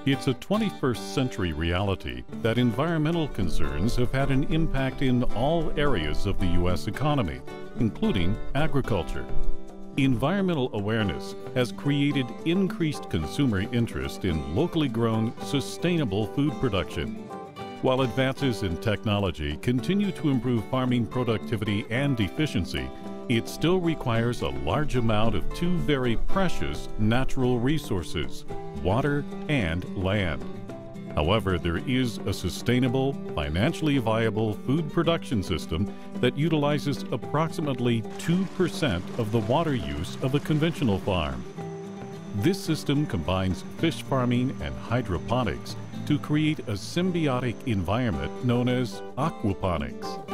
It's a 21st century reality that environmental concerns have had an impact in all areas of the U.S. economy, including agriculture. Environmental awareness has created increased consumer interest in locally grown, sustainable food production. While advances in technology continue to improve farming productivity and efficiency, it still requires a large amount of two very precious natural resources, water and land. However, there is a sustainable, financially viable food production system that utilizes approximately 2% of the water use of a conventional farm. This system combines fish farming and hydroponics to create a symbiotic environment known as aquaponics.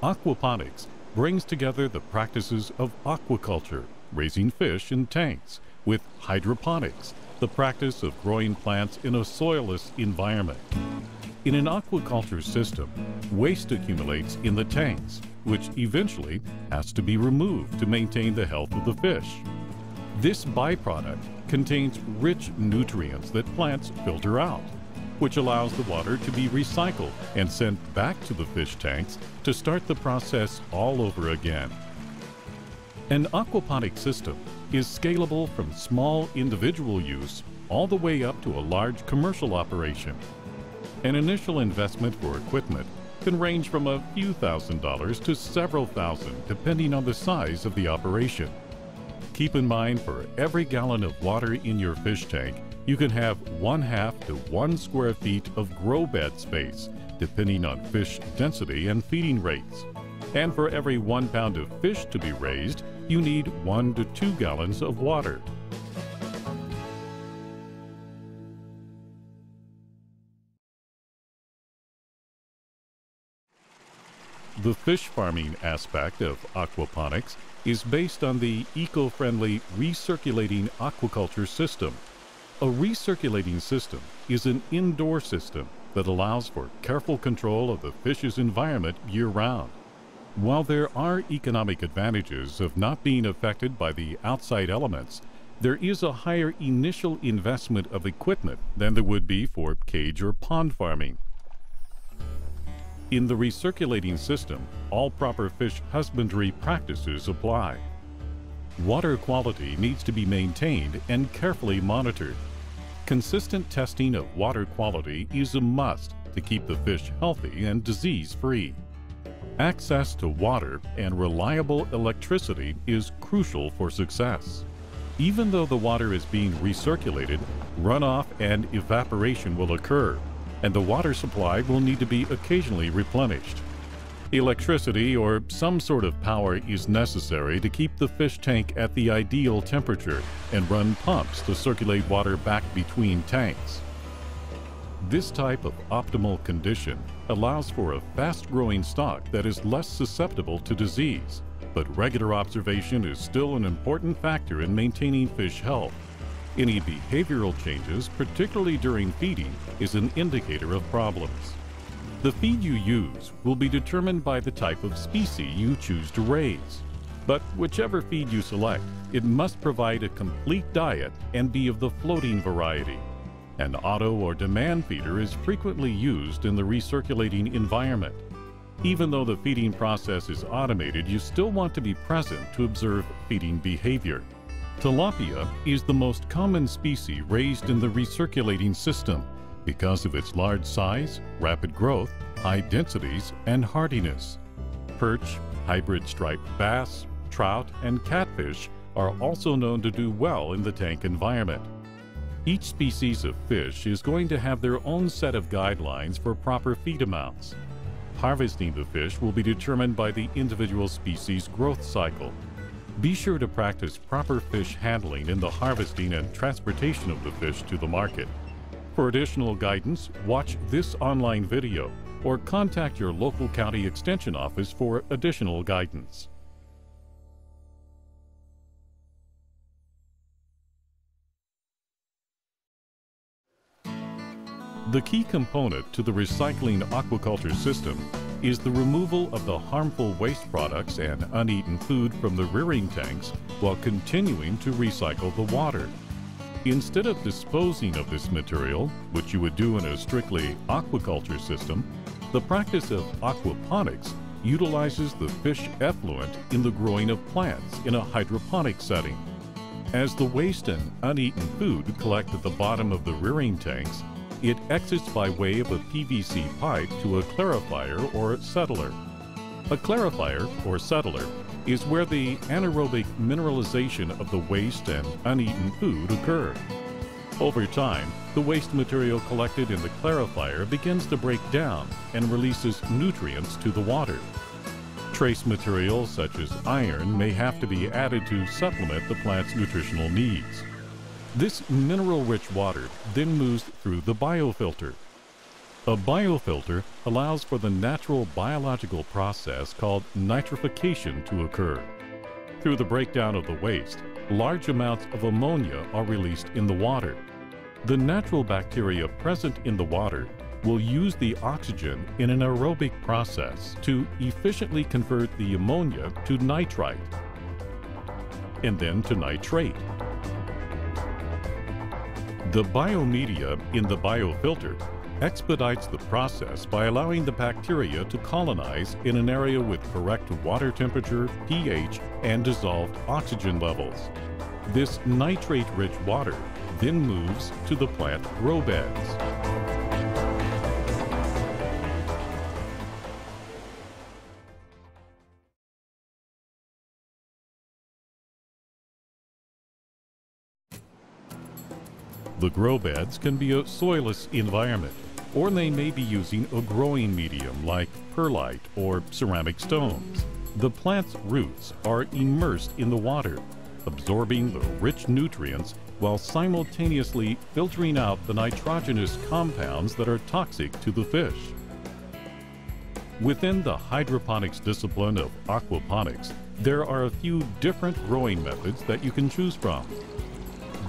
Aquaponics brings together the practices of aquaculture, raising fish in tanks, with hydroponics, the practice of growing plants in a soilless environment. In an aquaculture system, waste accumulates in the tanks, which eventually has to be removed to maintain the health of the fish. This byproduct contains rich nutrients that plants filter out, which allows the water to be recycled and sent back to the fish tanks to start the process all over again. An aquaponic system is scalable from small individual use all the way up to a large commercial operation. An initial investment for equipment can range from a few $1,000s to several thousand, depending on the size of the operation. Keep in mind, for every gallon of water in your fish tank, you can have 1/2 to 1 square feet of grow bed space, depending on fish density and feeding rates. And for every 1 pound of fish to be raised, you need 1 to 2 gallons of water. The fish farming aspect of aquaponics is based on the eco-friendly recirculating aquaculture system. A recirculating system is an indoor system that allows for careful control of the fish's environment year-round. While there are economic advantages of not being affected by the outside elements, there is a higher initial investment of equipment than there would be for cage or pond farming. In the recirculating system, all proper fish husbandry practices apply. Water quality needs to be maintained and carefully monitored. Consistent testing of water quality is a must to keep the fish healthy and disease-free. Access to water and reliable electricity is crucial for success. Even though the water is being recirculated, runoff and evaporation will occur, and the water supply will need to be occasionally replenished. Electricity or some sort of power is necessary to keep the fish tank at the ideal temperature and run pumps to circulate water back between tanks. This type of optimal condition allows for a fast-growing stock that is less susceptible to disease, but regular observation is still an important factor in maintaining fish health. Any behavioral changes, particularly during feeding, is an indicator of problems. The feed you use will be determined by the type of species you choose to raise. But whichever feed you select, it must provide a complete diet and be of the floating variety. An auto or demand feeder is frequently used in the recirculating environment. Even though the feeding process is automated, you still want to be present to observe feeding behavior. Tilapia is the most common species raised in the recirculating system because of its large size, rapid growth, high densities, and hardiness. Perch, hybrid striped bass, trout, and catfish are also known to do well in the tank environment. Each species of fish is going to have their own set of guidelines for proper feed amounts. Harvesting the fish will be determined by the individual species' growth cycle. Be sure to practice proper fish handling in the harvesting and transportation of the fish to the market. For additional guidance, watch this online video or contact your local county extension office for additional guidance. The key component to the recycling aquaculture system is the removal of the harmful waste products and uneaten food from the rearing tanks while continuing to recycle the water. Instead of disposing of this material, which you would do in a strictly aquaculture system, the practice of aquaponics utilizes the fish effluent in the growing of plants in a hydroponic setting. As the waste and uneaten food collect at the bottom of the rearing tanks, it exits by way of a PVC pipe to a clarifier or settler. A clarifier or settler is where the anaerobic mineralization of the waste and uneaten food occur. Over time, the waste material collected in the clarifier begins to break down and releases nutrients to the water. Trace materials such as iron may have to be added to supplement the plant's nutritional needs. This mineral-rich water then moves through the biofilter. A biofilter allows for the natural biological process called nitrification to occur. Through the breakdown of the waste, large amounts of ammonia are released in the water. The natural bacteria present in the water will use the oxygen in an aerobic process to efficiently convert the ammonia to nitrite and then to nitrate. The biomedia in the biofilter expedites the process by allowing the bacteria to colonize in an area with correct water temperature, pH, and dissolved oxygen levels. This nitrate-rich water then moves to the plant grow beds. The grow beds can be a soilless environment, or they may be using a growing medium like perlite or ceramic stones. The plant's roots are immersed in the water, absorbing the rich nutrients while simultaneously filtering out the nitrogenous compounds that are toxic to the fish. Within the hydroponics discipline of aquaponics, there are a few different growing methods that you can choose from.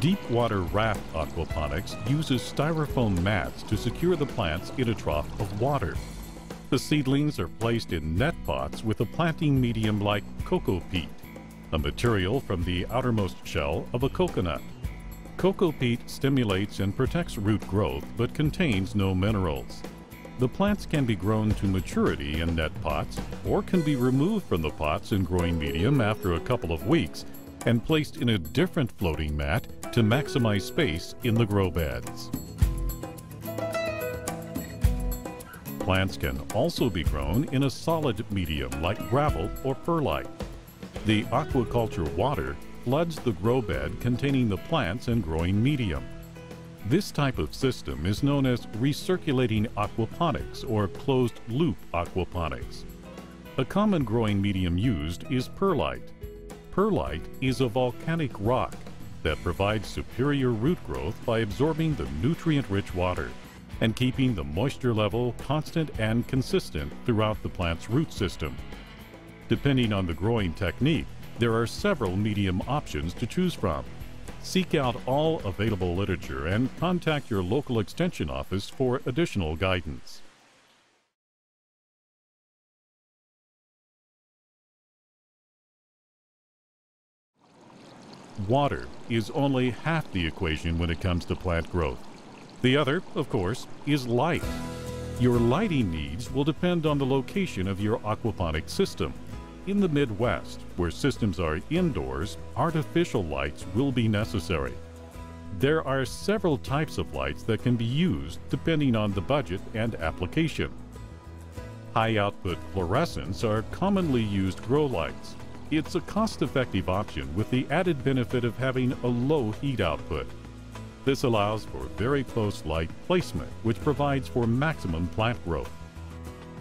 Deep water raft aquaponics uses styrofoam mats to secure the plants in a trough of water. The seedlings are placed in net pots with a planting medium like cocoa peat, a material from the outermost shell of a coconut. Cocoa peat stimulates and protects root growth but contains no minerals. The plants can be grown to maturity in net pots or can be removed from the pots in growing medium after a couple of weeks and placed in a different floating mat to maximize space in the grow beds. Plants can also be grown in a solid medium like gravel or perlite. The aquaculture water floods the grow bed containing the plants and growing medium. This type of system is known as recirculating aquaponics or closed-loop aquaponics. A common growing medium used is perlite. Perlite is a volcanic rock that provides superior root growth by absorbing the nutrient-rich water and keeping the moisture level constant and consistent throughout the plant's root system. Depending on the growing technique, there are several medium options to choose from. Seek out all available literature and contact your local extension office for additional guidance. Water is only half the equation when it comes to plant growth. The other, of course, is light. Your lighting needs will depend on the location of your aquaponic system. In the Midwest, where systems are indoors, artificial lights will be necessary. There are several types of lights that can be used depending on the budget and application. High-output fluorescents are commonly used grow lights. It's a cost-effective option with the added benefit of having a low heat output. This allows for very close light placement, which provides for maximum plant growth.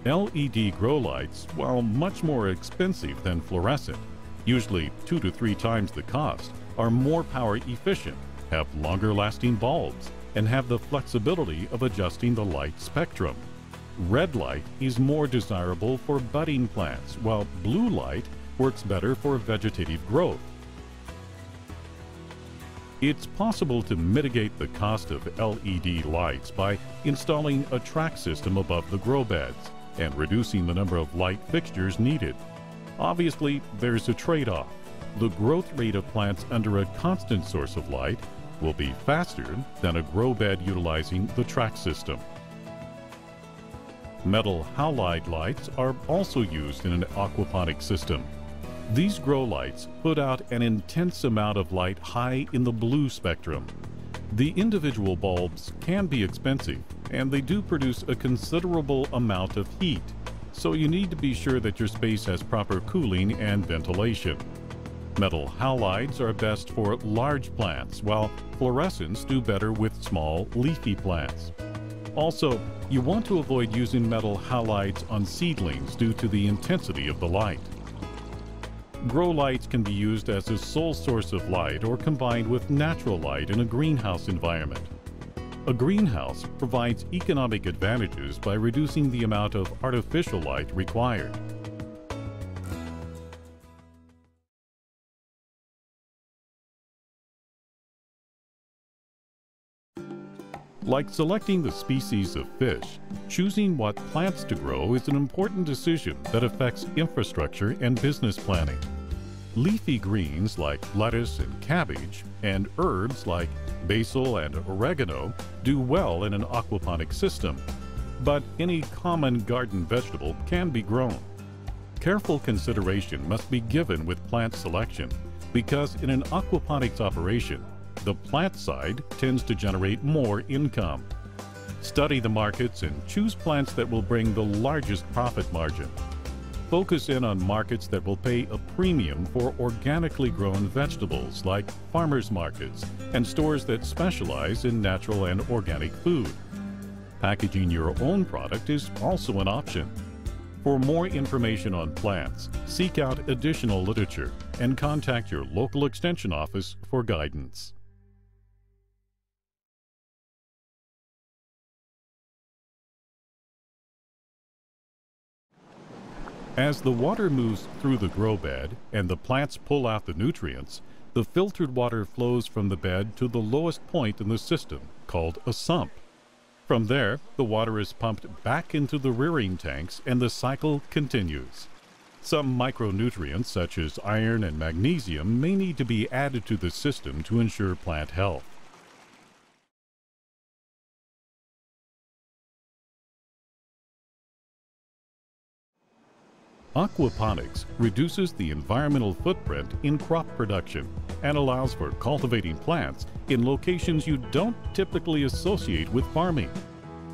LED grow lights, while much more expensive than fluorescent, usually 2 to 3 times the cost, are more power efficient, have longer lasting bulbs, and have the flexibility of adjusting the light spectrum. Red light is more desirable for budding plants, while blue light works better for vegetative growth. It's possible to mitigate the cost of LED lights by installing a track system above the grow beds. and reducing the number of light fixtures needed. Obviously, there's a trade-off. The growth rate of plants under a constant source of light will be faster than a grow bed utilizing the track system. Metal halide lights are also used in an aquaponic system. These grow lights put out an intense amount of light high in the blue spectrum. The individual bulbs can be expensive, and they do produce a considerable amount of heat, so you need to be sure that your space has proper cooling and ventilation. Metal halides are best for large plants, while fluorescents do better with small, leafy plants. Also, you want to avoid using metal halides on seedlings due to the intensity of the light. Grow lights can be used as a sole source of light or combined with natural light in a greenhouse environment. A greenhouse provides economic advantages by reducing the amount of artificial light required. Like selecting the species of fish, choosing what plants to grow is an important decision that affects infrastructure and business planning. Leafy greens like lettuce and cabbage, and herbs like basil and oregano do well in an aquaponic system, but any common garden vegetable can be grown. Careful consideration must be given with plant selection because in an aquaponics operation, the plant side tends to generate more income. Study the markets and choose plants that will bring the largest profit margin. Focus in on markets that will pay a premium for organically grown vegetables like farmers markets and stores that specialize in natural and organic food. Packaging your own product is also an option. For more information on plants, seek out additional literature and contact your local extension office for guidance. As the water moves through the grow bed and the plants pull out the nutrients, the filtered water flows from the bed to the lowest point in the system, called a sump. From there, the water is pumped back into the rearing tanks and the cycle continues. Some micronutrients such as iron and magnesium may need to be added to the system to ensure plant health. Aquaponics reduces the environmental footprint in crop production and allows for cultivating plants in locations you don't typically associate with farming,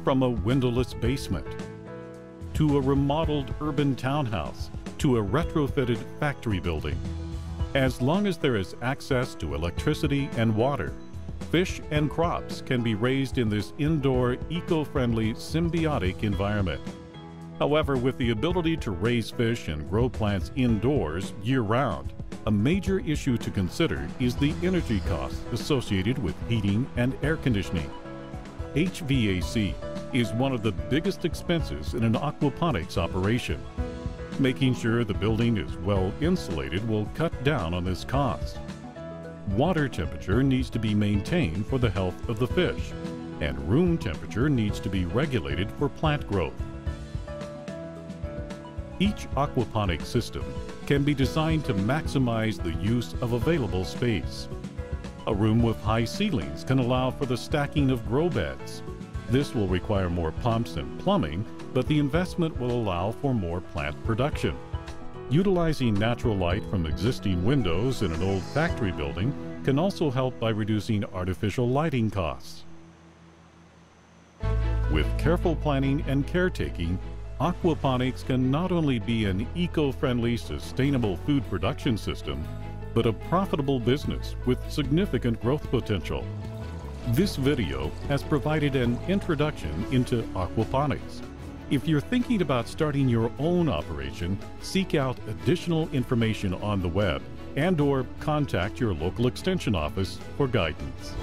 from a windowless basement, to a remodeled urban townhouse, to a retrofitted factory building. As long as there is access to electricity and water, fish and crops can be raised in this indoor, eco-friendly, symbiotic environment. However, with the ability to raise fish and grow plants indoors year-round, a major issue to consider is the energy costs associated with heating and air conditioning. HVAC is one of the biggest expenses in an aquaponics operation. Making sure the building is well insulated will cut down on this cost. Water temperature needs to be maintained for the health of the fish, and room temperature needs to be regulated for plant growth. Each aquaponic system can be designed to maximize the use of available space. A room with high ceilings can allow for the stacking of grow beds. This will require more pumps and plumbing, but the investment will allow for more plant production. Utilizing natural light from existing windows in an old factory building can also help by reducing artificial lighting costs. With careful planning and caretaking, aquaponics can not only be an eco-friendly, sustainable food production system, but a profitable business with significant growth potential. This video has provided an introduction into aquaponics. If you're thinking about starting your own operation, seek out additional information on the web and/or contact your local extension office for guidance.